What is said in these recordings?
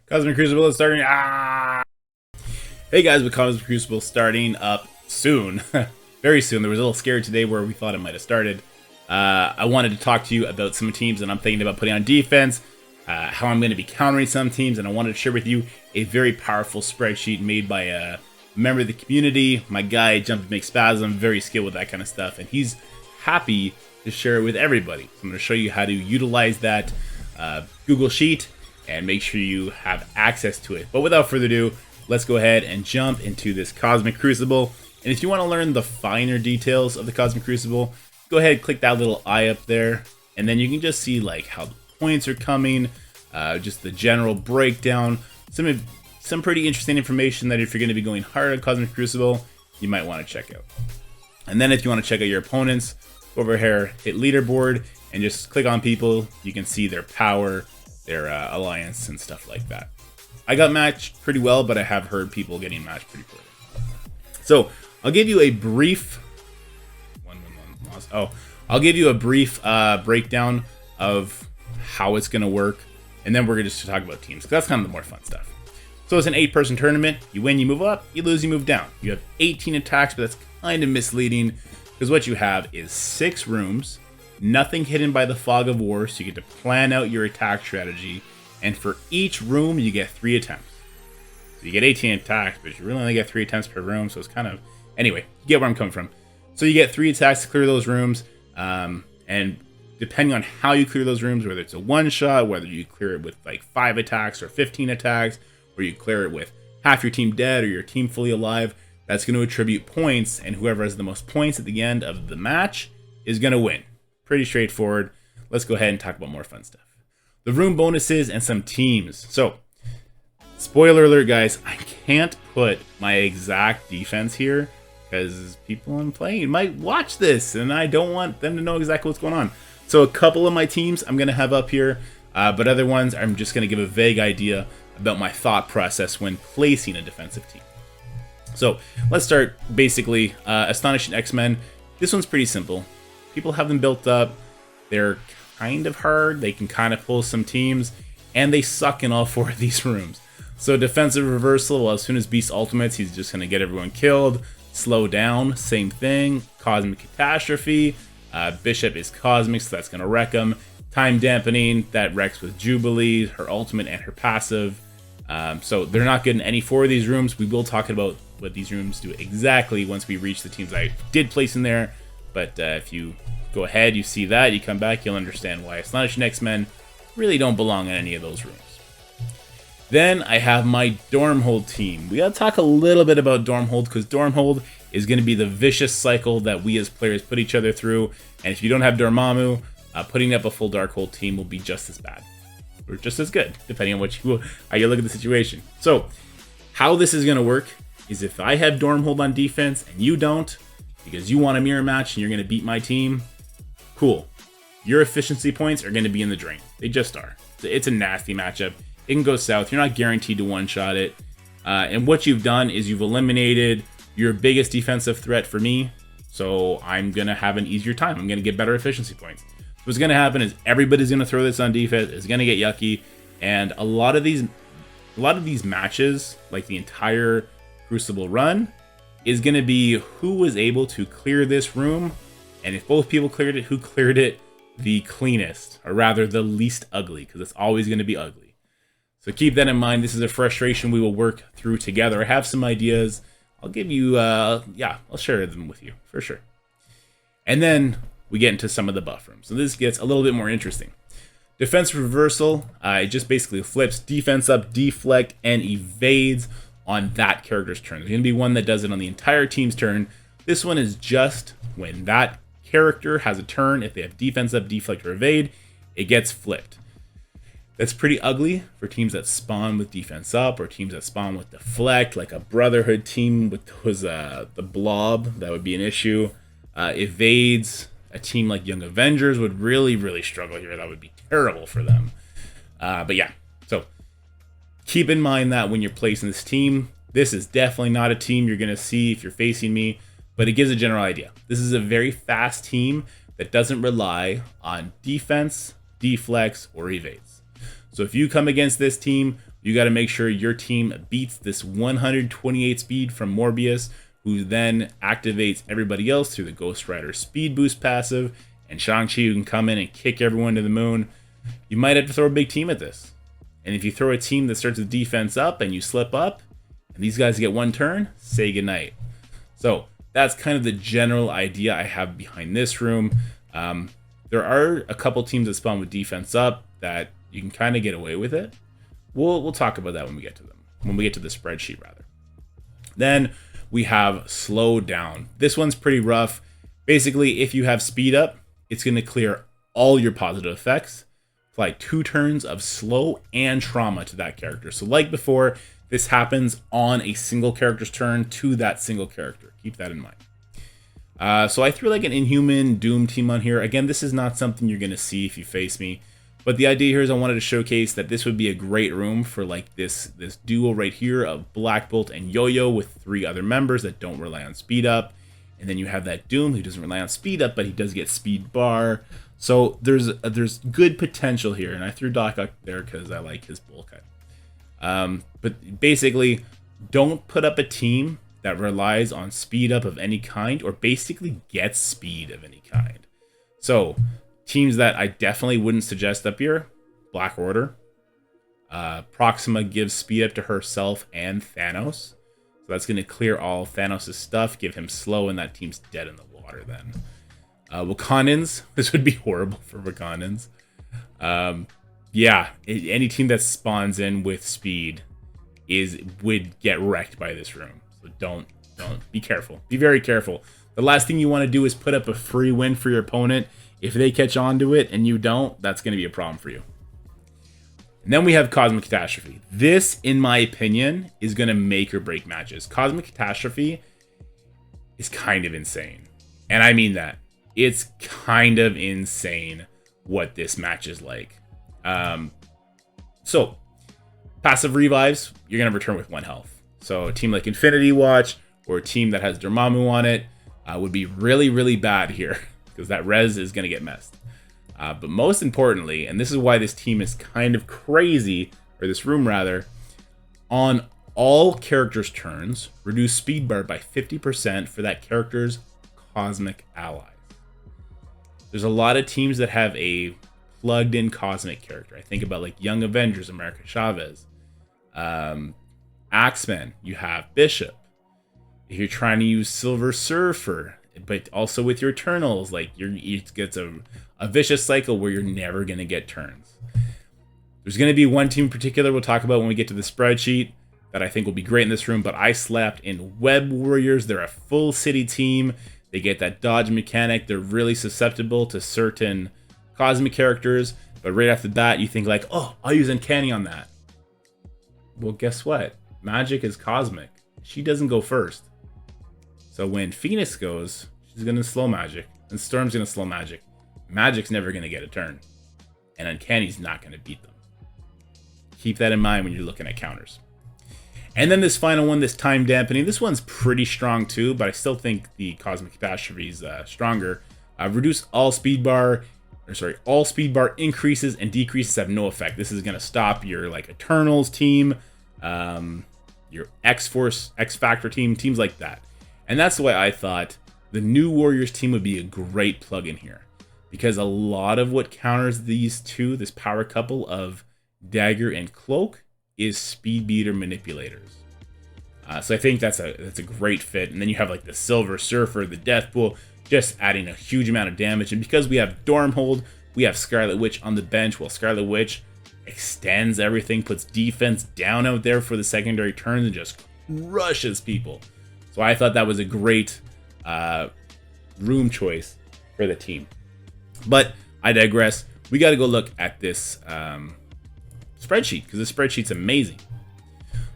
Cosmic Crucible is starting. Hey guys, with Cosmic Crucible starting up soon, very soon. There was a little scare today where we thought it might have started. I wanted to talk to you about some teams that I'm thinking about putting on defense, how I'm going to be countering some teams, and I wanted to share with you a very powerful spreadsheet made by a member of the community. My guy, Jumpy makes spasm, very skilled with that kind of stuff, and he's happy to share it with everybody. So I'm going to show you how to utilize that Google Sheet and make sure you have access to it. But without further ado, let's go ahead and jump into this Cosmic Crucible. And if you want to learn the finer details of the Cosmic Crucible, go ahead and click that little eye up there, and then you can just see like how the points are coming, just the general breakdown, some pretty interesting information that if you're going to be going hard on Cosmic Crucible, you might want to check out. And then if you want to check out your opponents, go over here, hit leaderboard, and just click on people. You can see their power, their alliance, and stuff like that. I got matched pretty well, but I have heard people getting matched pretty poorly. So I'll give you a brief I'll give you a brief breakdown of how it's going to work, and then we're going to talk about teams, because that's kind of the more fun stuff. So it's an 8-person tournament. You win, you move up. You lose, you move down. You have 18 attacks, but that's kind of misleading, because what you have is 6 rooms, nothing hidden by the fog of war, so you get to plan out your attack strategy, and for each room, you get 3 attempts. So you get 18 attacks, but you really only get 3 attempts per room, so it's kind of... Anyway, you get where I'm coming from. So you get 3 attacks to clear those rooms, and depending on how you clear those rooms, whether it's a one-shot, whether you clear it with like 5 attacks or 15 attacks, or you clear it with half your team dead or your team fully alive, that's going to attribute points, and whoever has the most points at the end of the match is going to win. Pretty straightforward. Let's go ahead and talk about more fun stuff. The room bonuses and some teams. So, spoiler alert, guys, I can't put my exact defense here because people I'm playing might watch this, and I don't want them to know exactly what's going on. So a couple of my teams I'm going to have up here, but other ones I'm just going to give a vague idea about my thought process when placing a defensive team. So let's start basically Astonishing X-Men. This one's pretty simple. People have them built up. They're kind of hard. They can kind of pull some teams, and they suck in all 4 of these rooms. So defensive reversal, well, as soon as Beast ultimates, he's just going to get everyone killed. Slow down, same thing. Cosmic Catastrophe. Bishop is cosmic, so that's going to wreck him. Time dampening, that wrecks with Jubilee, her ultimate and her passive. So they're not good in any 4 of these rooms. We will talk about what these rooms do exactly once we reach the teams I did place in there. But if you go ahead, you see that, you come back, you'll understand why Astonishing X-Men really don't belong in any of those rooms. Then I have my Dormhold team. We gotta talk a little bit about Dormhold, because Dormhold is going to be the vicious cycle that we as players put each other through. And if you don't have Dormammu, putting up a full Darkhold team will be just as bad. Or just as good, depending on how you look at the situation. So, how this is going to work is if I have Dormhold on defense and you don't, because you want a mirror match and you're going to beat my team, cool. Your efficiency points are going to be in the drain. They just are. It's a nasty matchup. It can go south. You're not guaranteed to one-shot it. And what you've done is you've eliminated your biggest defensive threat for me, so I'm going to have an easier time. I'm going to get better efficiency points. What's going to happen is everybody's going to throw this on defense. It's going to get yucky, and a lot of these matches, like the entire Crucible run, is going to be who was able to clear this room, and if both people cleared it, who cleared it the cleanest, or rather the least ugly, because it's always going to be ugly. So keep that in mind. This is a frustration we will work through together. I have some ideas. I'll give you, I'll share them with you, for sure. And then we get into some of the buff rooms. So this gets a little bit more interesting. Defense reversal, it just basically flips defense up, deflect, and evades on that character's turn. There's going to be one that does it on the entire team's turn. This one is just when that character has a turn. If they have defense up, deflect, or evade, it gets flipped. That's pretty ugly for teams that spawn with defense up, or teams that spawn with deflect, like a Brotherhood team with those, the blob. That would be an issue. Evades, a team like Young Avengers would really, really struggle here. That would be terrible for them. But yeah, so keep in mind that when you're placing this team, this is definitely not a team you're going to see if you're facing me, but it gives a general idea. This is a very fast team that doesn't rely on defense, deflects, or evades. So if you come against this team, You got to make sure your team beats this 128 speed from Morbius, who then activates everybody else through the Ghost Rider speed boost passive, and Shang-Chi, who can come in and kick everyone to the moon. You might have to throw a big team at this. And if you throw a team that starts with defense up and you slip up, and these guys get one turn, say goodnight. So that's kind of the general idea I have behind this room. There are a couple teams that spawn with defense up that you can kind of get away with it. We'll talk about that when we get to them. When we get to the spreadsheet, rather. Then we have slow down. This one's pretty rough. Basically, if you have speed up, it's going to clear all your positive effects. Apply 2 turns of slow and trauma to that character. So like before, this happens on a single character's turn to that single character. Keep that in mind. So I threw like an Inhuman Doom team on here. Again, this is not something you're going to see if you face me. But the idea here is I wanted to showcase that this would be a great room for like this duo right here of Black Bolt and Yo-Yo with 3 other members that don't rely on speed up. And then you have that Doom who doesn't rely on speed up, but he does get speed bar. So there's good potential here. And I threw Doc up there because I like his bowl cut. But basically, don't put up a team that relies on speed up of any kind or basically gets speed of any kind. So teams that I definitely wouldn't suggest up here, Black Order. Proxima gives speed up to herself and Thanos. So that's going to clear all Thanos' stuff, give him slow, and that team's dead in the water then. Wakandans, this would be horrible for Wakandans. Yeah, any team that spawns in with speed would get wrecked by this room. So don't be careful. Be very careful. The last thing you want to do is put up a free win for your opponent. If they catch on to it and you don't, that's going to be a problem for you. And then we have Cosmic Catastrophe. This, in my opinion, is going to make or break matches. Cosmic Catastrophe is kind of insane. And I mean that. It's kind of insane what this match is like. So, passive revives, you're going to return with 1 health. So a team like Infinity Watch or a team that has Dormammu on it would be really, really bad here because that res is going to get messed. But most importantly, and this is why this team is kind of crazy, or this room rather, on all characters' turns, reduce speed bar by 50% for that character's cosmic allies. There's a lot of teams that have a plugged-in cosmic character. I think about like Young Avengers, America Chavez. Axeman, you have Bishop. If you're trying to use Silver Surfer, but also with your Eternals, like it gets a vicious cycle where you're never going to get turns. There's going to be one team in particular we'll talk about when we get to the spreadsheet that I think will be great in this room, but I slapped in Web Warriors. They're a full city team. They get that dodge mechanic. They're really susceptible to certain cosmic characters, but right off the bat, you think like, oh, I'll use Uncanny on that. Well, guess what? Magic is cosmic. She doesn't go first. So when Phoenix goes, she's going to slow Magic, and Storm's going to slow Magic. Magic's never going to get a turn, and Uncanny's not going to beat them. Keep that in mind when you're looking at counters. And then this final one, this time dampening. This one's pretty strong too, but I still think the Cosmic Catastrophe is stronger. Reduce all speed bar, all speed bar increases and decreases have no effect. This is going to stop your like Eternals team, your X-Force, X-Factor team, teams like that. And that's why I thought the New Warriors team would be a great plug-in here. Because a lot of what counters these two, this power couple of Dagger and Cloak, is Speed Beater Manipulators. So I think that's a great fit. And then you have like the Silver Surfer, the Death Pool, just adding a huge amount of damage. And because we have Dormhold, we have Scarlet Witch on the bench. Well, Scarlet Witch extends everything, puts defense down out there for the secondary turns, and just crushes people. So I thought that was a great room choice for the team. But I digress. We got to go look at this spreadsheet, because the spreadsheet's amazing.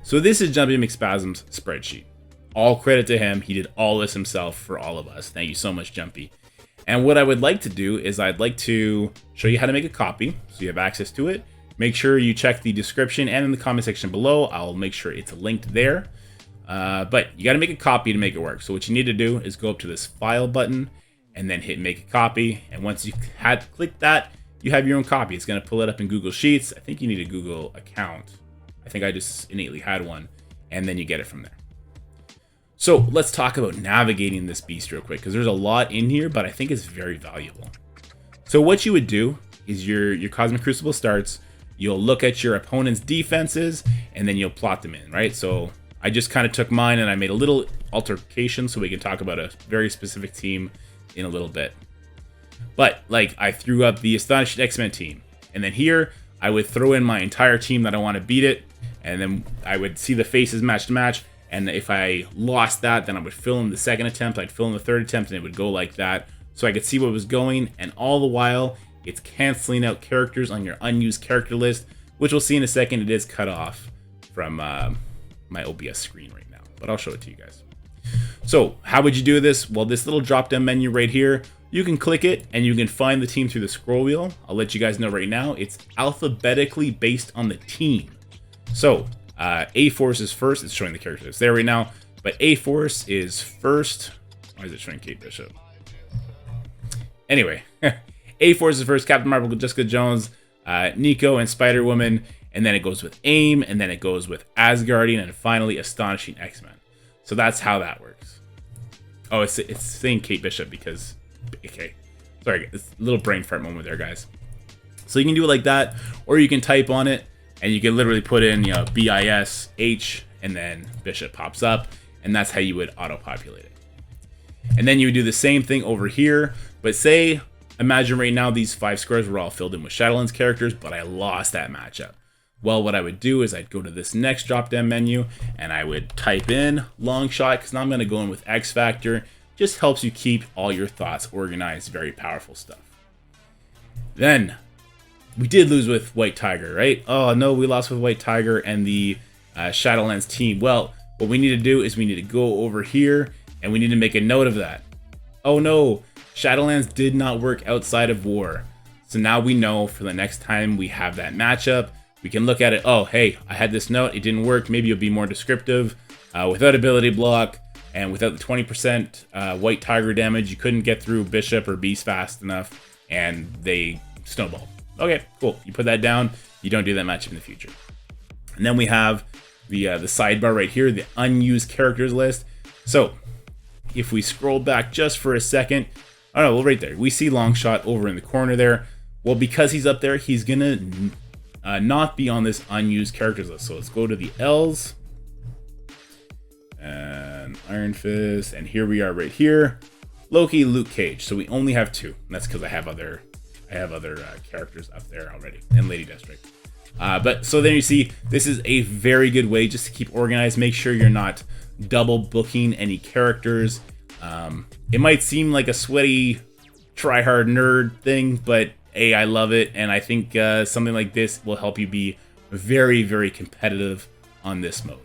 So this is Jumpy McSpasm's spreadsheet. All credit to him. He did all this himself for all of us. Thank you so much, Jumpy. And what I would like to do is I'd like to show you how to make a copy so you have access to it. Make sure you check the description and in the comment section below. I'll make sure it's linked there. But you got to make a copy to make it work. So what you need to do is go up to this file button and then hit make a copy. And once you had clicked that, you have your own copy. It's going to pull it up in Google Sheets. I think you need a Google account. I think I just innately had one, and then you get it from there. So let's talk about navigating this beast real quick, because there's a lot in here, but I think it's very valuable. So what you would do is your Cosmic Crucible starts, you'll look at your opponent's defenses, and then you'll plot them in, right? So I just kind of took mine and I made a little altercation so we can talk about a very specific team in a little bit. But like, I threw up the Astonishing X-Men team, and then here I would throw in my entire team that I want to beat it, and then I would see the faces match to match, and if I lost that, then I would fill in the second attempt, I'd fill in the third attempt, and it would go like that, so I could see what was going, and all the while, it's canceling out characters on your unused character list, which we'll see in a second. It is cut off from my OBS screen right now, but I'll show it to you guys. So how would you do this? Well, this little drop down menu right here, you can click it and you can find the team through the scroll wheel. I'll let you guys know right now, it's alphabetically based on the team. So A-Force is first. It's showing the character that's there right now, but A-Force is first. Why is it showing Kate Bishop? Anyway, A-Force is first, Captain Marvel, Jessica Jones, Nico, and Spider-Woman, and then it goes with AIM, and then it goes with Asgardian, and finally Astonishing X-Men. So that's how that works. Oh, it's saying Kate Bishop because, okay, sorry, it's a little brain fart moment there, guys. So you can do it like that, or you can type on it, and you can literally put in, you know, BISH, and then Bishop pops up, and that's how you would auto-populate it. And then you would do the same thing over here, but say, imagine right now these 5 squares were all filled in with Shadowlands characters, but I lost that matchup. Well, what I would do is I'd go to this next drop-down menu, and I would type in long shot, because now I'm going to go in with X Factor. Just helps you keep all your thoughts organized. Very powerful stuff. Then, we did lose with White Tiger, right? Oh no, we lost with White Tiger and the Shadowlands team. Well, what we need to do is we need to go over here, and we need to make a note of that. Oh no, Shadowlands did not work outside of war. So now we know for the next time we have that matchup, we can look at it. Oh, hey, I had this note, it didn't work. Maybe you'll be more descriptive. Without ability block and without the 20% White Tiger damage, you couldn't get through Bishop or Beast fast enough, and they snowball. Okay, cool. You put that down. You don't do that matchup in the future. And then we have the sidebar right here, the unused characters list. So if we scroll back just for a second, oh no, well, right there, we see Longshot over in the corner there. Well, because he's up there, he's gonna not be on this unused characters list. So let's go to the L's and Iron Fist, and here we are right here, Loki, Luke Cage. So we only have 2. And that's because I have other characters up there already, and Lady Deathstrike. But so then you see, this is a very good way just to keep organized. Make sure you're not double booking any characters. It might seem like a sweaty, try-hard nerd thing, but hey, I love it, and I think something like this will help you be very, very competitive on this mode.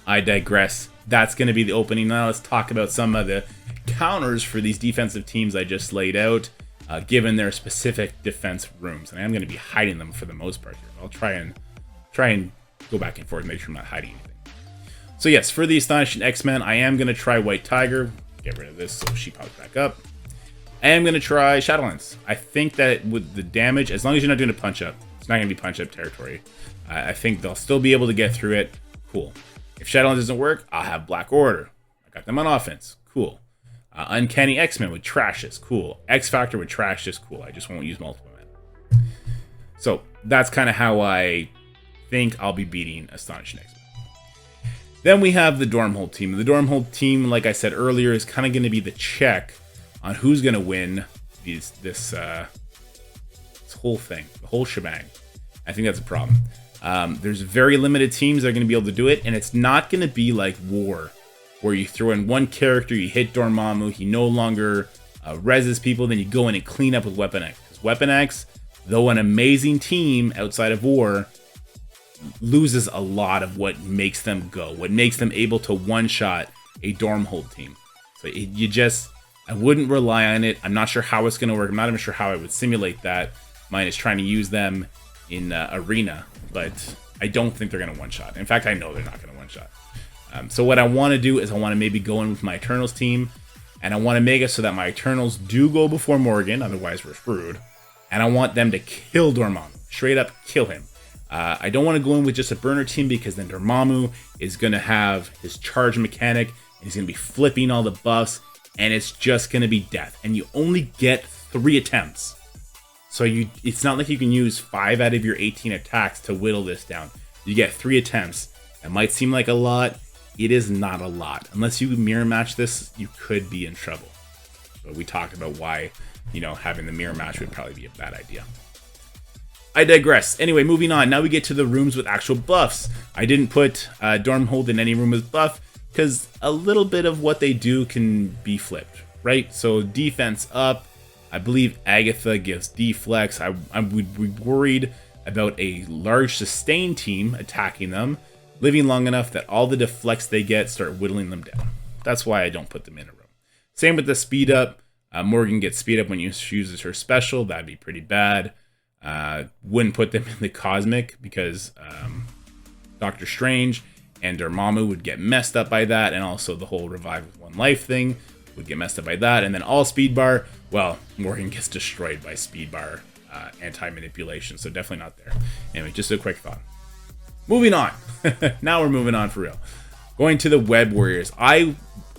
I digress. That's going to be the opening. Now let's talk about some of the counters for these defensive teams I just laid out, given their specific defense rooms. And I'm going to be hiding them for the most part here. I'll try and go back and forth, make sure I'm not hiding anything. So yes, for the Astonishing X-Men, I am going to try White Tiger. Get rid of this so she pops back up. I am going to try Shadowlands. I think that with the damage, as long as you're not doing a punch-up, it's not going to be punch-up territory. I think they'll still be able to get through it. Cool. If Shadowlands doesn't work, I'll have Black Order. I got them on offense. Cool. Uncanny X-Men would trash this. Cool. X Factor would trash this. Cool. I just won't use multiple men. So that's kind of how I think I'll be beating Astonishing X-Men. Then we have the Dormhold team. The Dormhold team, like I said earlier, is kind of going to be the check on who's going to win this whole thing, the whole shebang. I think that's a problem. There's very limited teams that are going to be able to do it, and it's not going to be like War, where you throw in one character, you hit Dormammu, he no longer reses people, then you go in and clean up with Weapon X. Because Weapon X, though an amazing team outside of War, loses a lot of what makes them go, what makes them able to one-shot a Dormhold team. So I wouldn't rely on it. I'm not sure how it's going to work. I'm not even sure how I would simulate that. Mine is trying to use them in Arena, but I don't think they're going to one-shot. In fact, I know they're not going to one-shot. So what I want to do is I want to maybe go in with my Eternals team, and I want to make it so that my Eternals do go before Morgan, otherwise we're screwed. And I want them to kill Dormammu. Straight up kill him. I don't want to go in with just a burner team because then Dormammu is going to have his charge mechanic, and he's going to be flipping all the buffs, and it's just going to be death. And you only get 3 attempts. So it's not like you can use 5 out of your 18 attacks to whittle this down. You get 3 attempts. That might seem like a lot. It is not a lot. Unless you mirror match this, you could be in trouble. But we talked about why, having the mirror match would probably be a bad idea. I digress. Anyway, moving on. Now we get to the rooms with actual buffs. I didn't put Dormhold in any room with buff because a little bit of what they do can be flipped, right? So defense up. I believe Agatha gives deflex. I would be worried about a large sustain team attacking them, living long enough that all the deflects they get start whittling them down. That's why I don't put them in a room. Same with the speed up. Morgan gets speed up when she uses her special. That'd be pretty bad. Wouldn't put them in the cosmic because Doctor Strange and Dormammu would get messed up by that, and also the whole revive with 1 life thing would get messed up by that. And then all speed bar, well, Morgan gets destroyed by speed bar anti-manipulation, so definitely not there. Anyway, just a quick thought. Moving on. Now we're moving on for real. Going to the Web Warriors.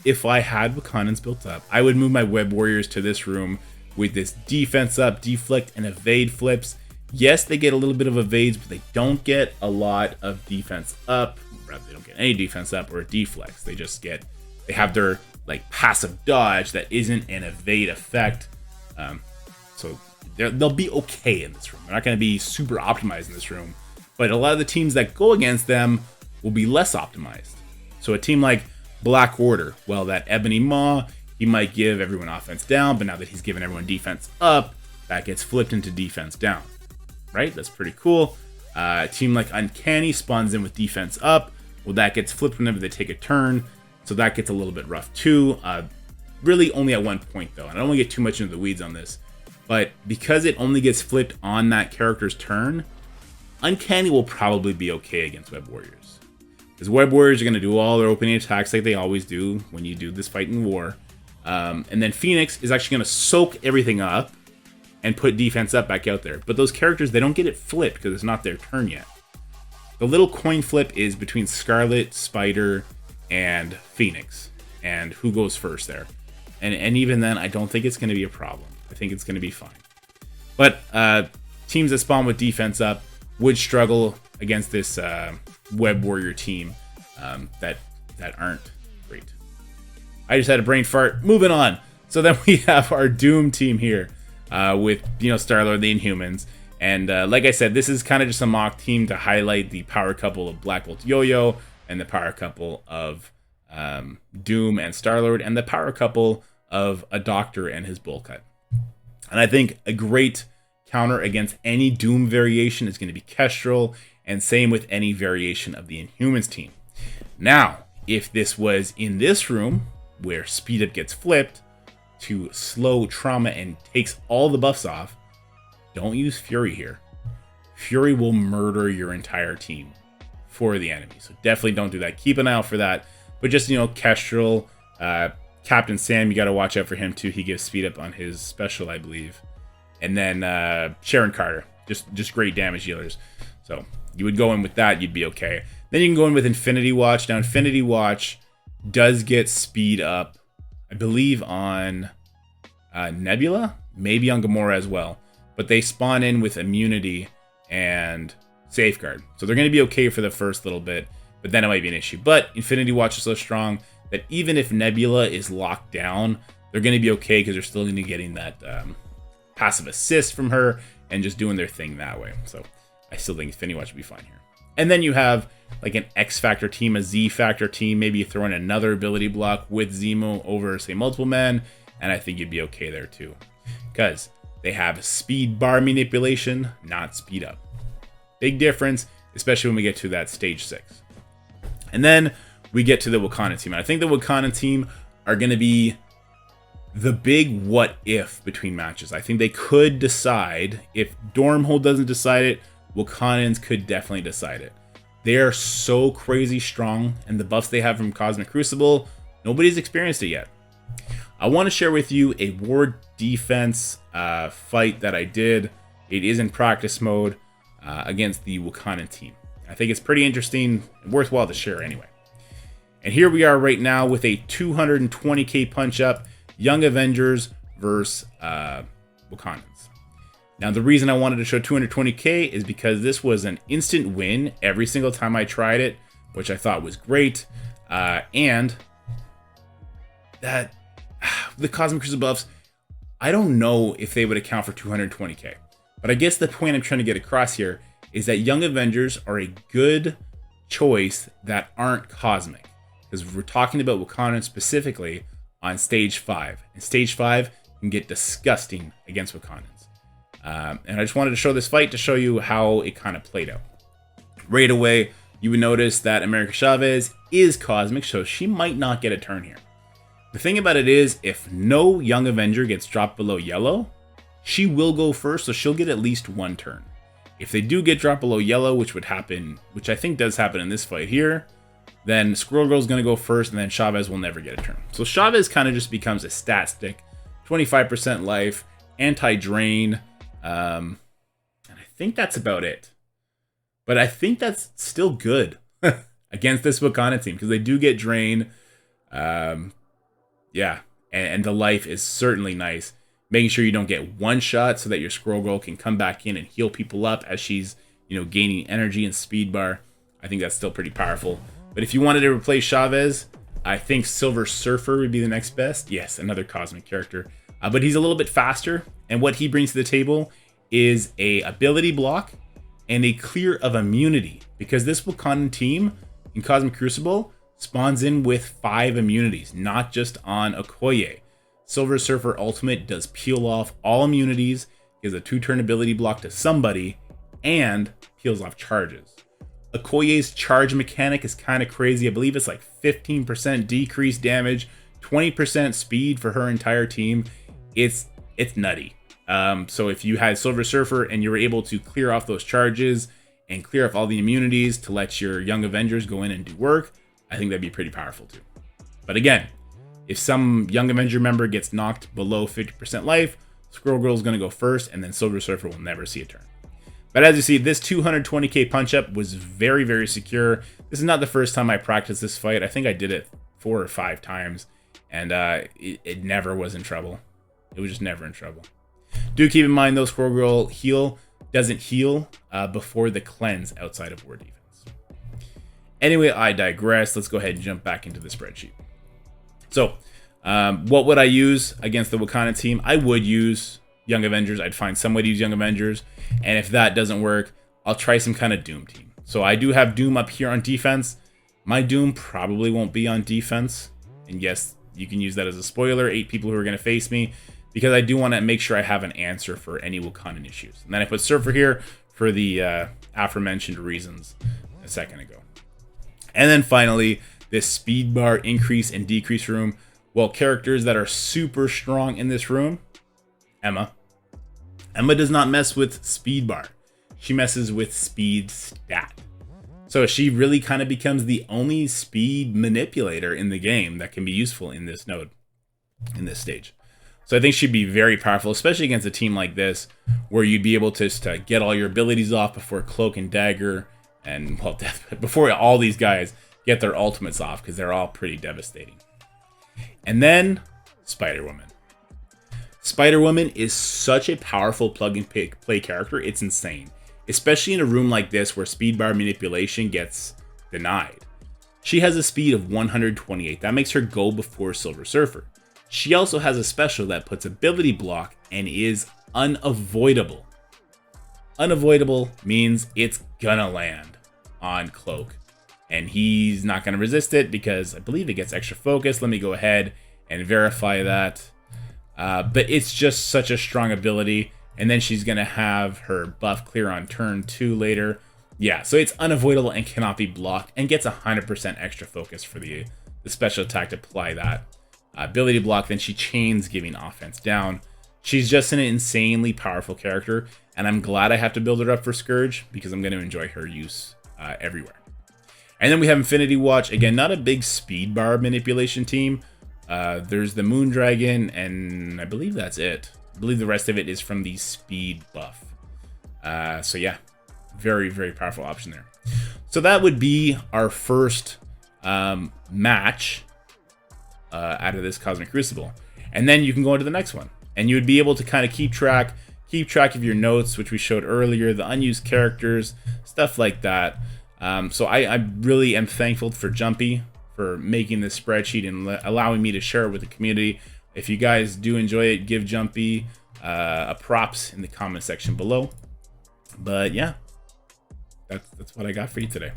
If I had Wakandans built up, I would move my Web Warriors to this room with this defense up, deflect, and evade flips. Yes, they get a little bit of evades, but they don't get a lot of defense up. Rather, they don't get any defense up or a deflex. They have their passive dodge that isn't an evade effect. So they'll be okay in this room. They're not going to be super optimized in this room, but a lot of the teams that go against them will be less optimized. So a team like Black Order, well, that Ebony Maw, he might give everyone offense down, but now that he's given everyone defense up, that gets flipped into defense down, right? That's pretty cool. A team like Uncanny spawns in with defense up. Well, that gets flipped whenever they take a turn, so that gets a little bit rough too. Really only at 1 point though, and I don't want to get too much into the weeds on this, but because it only gets flipped on that character's turn, Uncanny will probably be okay against Web Warriors. Because Web Warriors are going to do all their opening attacks like they always do when you do this fight in war. And then Phoenix is actually going to soak everything up and put defense up back out there. But those characters, they don't get it flipped because it's not their turn yet. The little coin flip is between Scarlet, Spider, and Phoenix. And who goes first there. And even then, I don't think it's going to be a problem. I think it's going to be fine. But teams that spawn with defense up would struggle against this Web Warrior team that aren't great. I just had a brain fart. Moving on. So then we have our Doom team here with Star-Lord, the Inhumans. And like I said, this is kind of just a mock team to highlight the power couple of Black Bolt Yo-Yo and the power couple of Doom and Star-Lord and the power couple of a Doctor and his bowl cut. And I think a great counter against any Doom variation is going to be Kestrel, and same with any variation of the Inhumans team. Now, if this was in this room where speed up gets flipped to slow trauma and takes all the buffs off, don't use Fury here. Fury will murder your entire team for the enemy, so definitely don't do that. Keep an eye out for that. But just Kestrel, Captain Sam, you got to watch out for him too. He gives speed up on his special, I believe. And then Sharon Carter, just great damage dealers. So you would go in with that, you'd be okay. Then you can go in with Infinity Watch. Now Infinity Watch does get speed up, I believe on Nebula, maybe on Gamora as well. But they spawn in with immunity and safeguard. So they're going to be okay for the first little bit, but then it might be an issue. But Infinity Watch is so strong that even if Nebula is locked down, they're going to be okay because they're still going to be getting that passive assist from her and just doing their thing that way. So I still think Infinity Watch will be fine here. And then you have like an X Factor team, a Z Factor team, maybe you throw in another ability block with Zemo over, say, multiple men, and I think you'd be okay there too. Because they have speed bar manipulation, not speed up. Big difference, especially when we get to that stage 6. And then we get to the Wakanda team. And I think the Wakanda team are going to be the big what if between matches. I think they could decide. If Dormhold doesn't decide it, Wakandans could definitely decide it. They are so crazy strong, and the buffs they have from Cosmic Crucible, nobody's experienced it yet. I want to share with you a ward defense fight that I did. It is in practice mode. against the Wakanda team. I think it's pretty interesting and worthwhile to share anyway. And here we are right now with a 220k punch up, Young Avengers versus Wakandans. Now, the reason I wanted to show 220k is because this was an instant win every single time I tried it, which I thought was great. And that the Cosmic Crucible buffs, I don't know if they would account for 220k. But I guess the point I'm trying to get across here is that Young Avengers are a good choice that aren't cosmic. Because we're talking about Wakanda specifically on stage 5. And stage 5 can get disgusting against Wakandans. And I just wanted to show this fight to show you how it kind of played out. Right away, you would notice that America Chavez is cosmic, so she might not get a turn here. The thing about it is, if no Young Avenger gets dropped below yellow, she will go first, so she'll get at least one turn. If they do get dropped below yellow, which would happen, which I think does happen in this fight here, then Squirrel Girl's going to go first, and then Chavez will never get a turn. So Chavez kind of just becomes a stat stick, 25% life, anti-drain, and I think that's about it. But I think that's still good against this Wakanda team, because they do get drain. Yeah, and the life is certainly nice. Making sure you don't get one shot so that your Squirrel Girl can come back in and heal people up as she's, gaining energy and speed bar. I think that's still pretty powerful. But if you wanted to replace Chavez, I think Silver Surfer would be the next best. Yes, another cosmic character. But he's a little bit faster, and what he brings to the table is a ability block and a clear of immunity. Because this Wakandan team in Cosmic Crucible spawns in with 5 immunities, not just on Okoye. Silver Surfer Ultimate does peel off all immunities, gives a 2-turn ability block to somebody, and peels off charges. Okoye's charge mechanic is kind of crazy. I believe it's like 15% decreased damage, 20% speed for her entire team. It's nutty. So if you had Silver Surfer and you were able to clear off those charges and clear off all the immunities to let your Young Avengers go in and do work, I think that'd be pretty powerful too. But again, if some Young Avenger member gets knocked below 50% life, Squirrel Girl is going to go first, and then Silver Surfer will never see a turn. But as you see, this 220k punch-up was very, very secure. This is not the first time I practiced this fight. I think I did it 4 or 5 times, and it never was in trouble. It was just never in trouble. Do keep in mind, though, Squirrel Girl doesn't heal before the cleanse outside of war defense. Anyway, I digress. Let's go ahead and jump back into the spreadsheet. So, what would I use against the Wakanda team? I would use Young Avengers. I'd find some way to use Young Avengers. And if that doesn't work, I'll try some kind of Doom team. So I do have Doom up here on defense. My Doom probably won't be on defense. And yes, you can use that as a spoiler. 8 people who are going to face me. Because I do want to make sure I have an answer for any Wakandan issues. And then I put Surfer here for the aforementioned reasons a second ago. And then finally, this speed bar increase and decrease room. Well, characters that are super strong in this room, Emma. Emma does not mess with speed bar. She messes with speed stat. So she really kind of becomes the only speed manipulator in the game that can be useful in this node, in this stage. So I think she'd be very powerful, especially against a team like this, where you'd be able to get all your abilities off before Cloak and Dagger, and well, before all these guys get their ultimates off, because they're all pretty devastating. And then Spider-Woman. Spider-Woman is such a powerful plug-and-play character, it's insane. Especially in a room like this where speed bar manipulation gets denied. She has a speed of 128. That makes her go before Silver Surfer. She also has a special that puts ability block and is unavoidable. Unavoidable means it's gonna land on Cloak. And he's not gonna resist it because I believe it gets extra focus. Let me go ahead and verify that. But it's just such a strong ability. And then she's going to have her buff clear on turn 2 later. Yeah, so it's unavoidable and cannot be blocked. And gets 100% extra focus for the special attack to apply that ability block. Then she chains, giving offense down. She's just an insanely powerful character. And I'm glad I have to build her up for Scourge, because I'm going to enjoy her use everywhere. And then we have Infinity Watch. Again, not a big speed bar manipulation team. There's the Moondragon, and I believe that's it. I believe the rest of it is from the speed buff. So yeah, Very, very powerful option there. So that would be our first match out of this Cosmic Crucible. And then you can go into the next one. And you would be able to kind of keep track of your notes, which we showed earlier, the unused characters, stuff like that. So I really am thankful for Jumpy for making this spreadsheet and allowing me to share it with the community. If you guys do enjoy it, give Jumpy a props in the comment section below. But yeah, that's what I got for you today.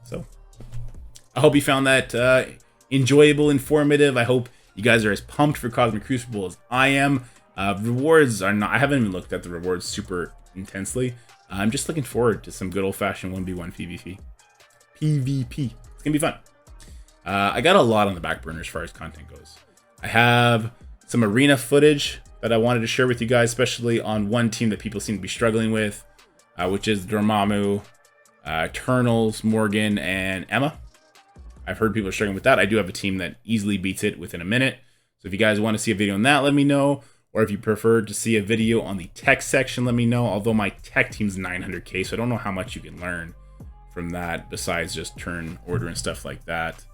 So I hope you found that enjoyable, informative. I hope you guys are as pumped for Cosmic Crucible as I am. Rewards are not, I haven't even looked at the rewards super intensely. I'm just looking forward to some good old-fashioned 1v1 PvP. It's gonna be fun. I got a lot on the back burner as far as content goes. I have some arena footage that I wanted to share with you guys, especially on one team that people seem to be struggling with, which is Dormammu, Eternals, Morgan, and Emma. I've heard people are struggling with that. I do have a team that easily beats it within a minute. So if you guys want to see a video on that, let me know. Or if you prefer to see a video on the tech section, let me know. Although my tech team's 900k, so I don't know how much you can learn from that besides just turn order and stuff like that.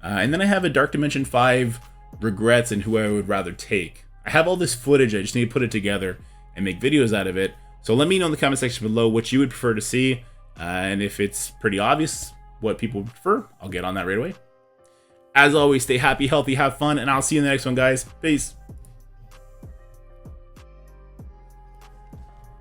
And then I have a Dark Dimension 5 regrets and who I would rather take. I have all this footage. I just need to put it together and make videos out of it. So let me know in the comment section below what you would prefer to see. And if it's pretty obvious what people prefer, I'll get on that right away. As always, stay happy, healthy, have fun, and I'll see you in the next one, guys. Peace.